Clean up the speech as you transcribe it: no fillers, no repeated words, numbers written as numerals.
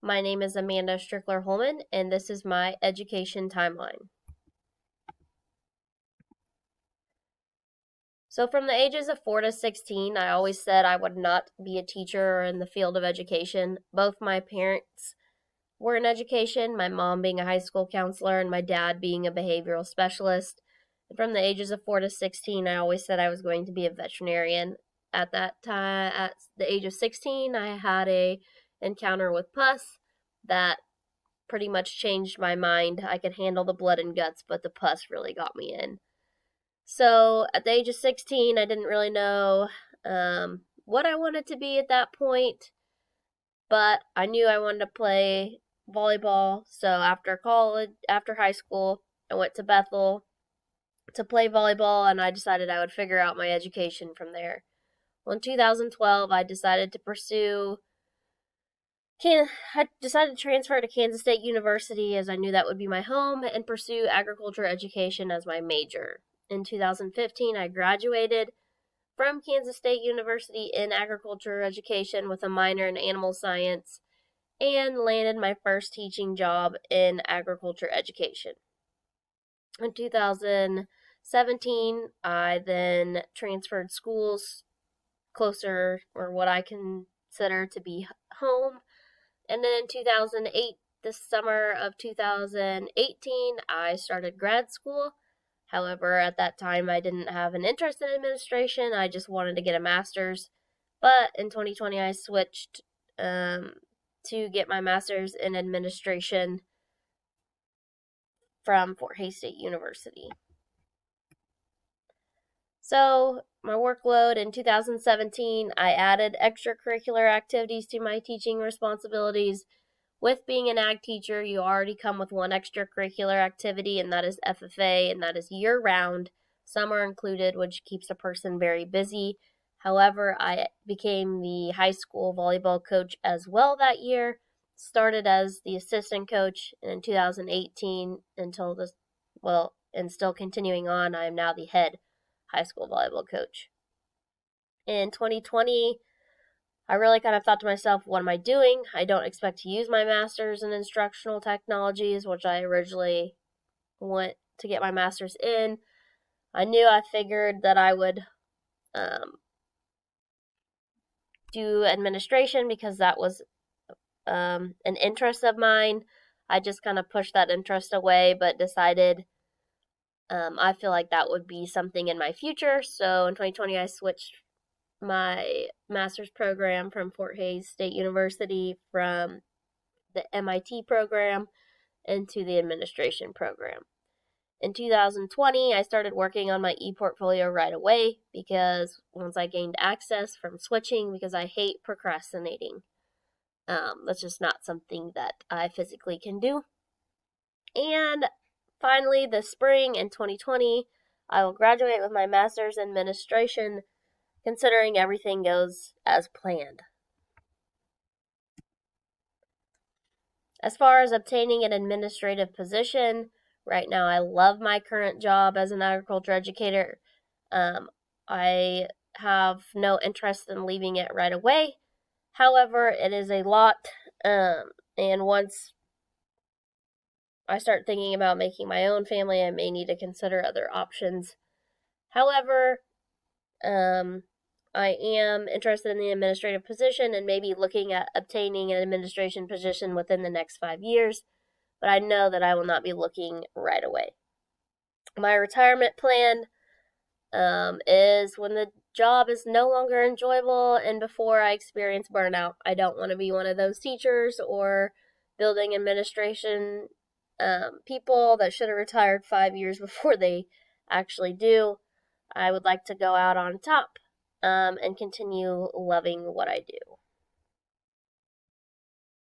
My name is Amanda Strickler-Holman, and this is my education timeline. So from the ages of 4 to 16, I always said I would not be a teacher or in the field of education. Both my parents were in education, my mom being a high school counselor and my dad being a behavioral specialist. And from the ages of 4 to 16, I always said I was going to be a veterinarian. At that time, at the age of 16, I had a encounter with pus that pretty much changed my mind. I could handle the blood and guts, but the pus really got me in. So at the age of 16, I didn't really know what I wanted to be at that point, but I knew I wanted to play volleyball. So after college, after high school, I went to Bethel to play volleyball, and I decided I would figure out my education from there. Well, in 2012, I decided to transfer to Kansas State University as I knew that would be my home and pursue agriculture education as my major. In 2015, I graduated from Kansas State University in agriculture education with a minor in animal science and landed my first teaching job in agriculture education. In 2017, I then transferred schools closer, or what I consider to be home. And then in 2008, the summer of 2018, I started grad school. However, at that time, I didn't have an interest in administration. I just wanted to get a master's. But in 2020, I switched to get my master's in administration from Fort Hays State University. So, my workload in 2017, I added extracurricular activities to my teaching responsibilities. With being an ag teacher, you already come with one extracurricular activity, and that is FFA, and that is year-round. Summer included, which keeps a person very busy. However, I became the high school volleyball coach as well that year. Started as the assistant coach in 2018 until this, and still continuing on, I am now the head high school volleyball coach. In 2020, I really kind of thought to myself, what am I doing? I don't expect to use my master's in instructional technologies, which I originally went to get my master's in. I figured that I would do administration because that was an interest of mine. I just kind of pushed that interest away, but decided I feel like that would be something in my future. So in 2020, I switched my master's program from Fort Hays State University from the MIT program into the administration program. In 2020, I started working on my e-portfolio right away because once I gained access from switching, because I hate procrastinating. That's just not something that I physically can do. And finally, this spring in 2020, I will graduate with my master's in administration, considering everything goes as planned. As far as obtaining an administrative position, right now I love my current job as an agriculture educator. I have no interest in leaving it right away. However, it is a lot, and once I start thinking about making my own family, I may need to consider other options. However, I am interested in the administrative position and maybe looking at obtaining an administration position within the next 5 years, but I know that I will not be looking right away. My retirement plan is when the job is no longer enjoyable and before I experience burnout. I don't want to be one of those teachers or building administration people that should have retired 5 years before they actually do. I would like to go out on top and continue loving what I do.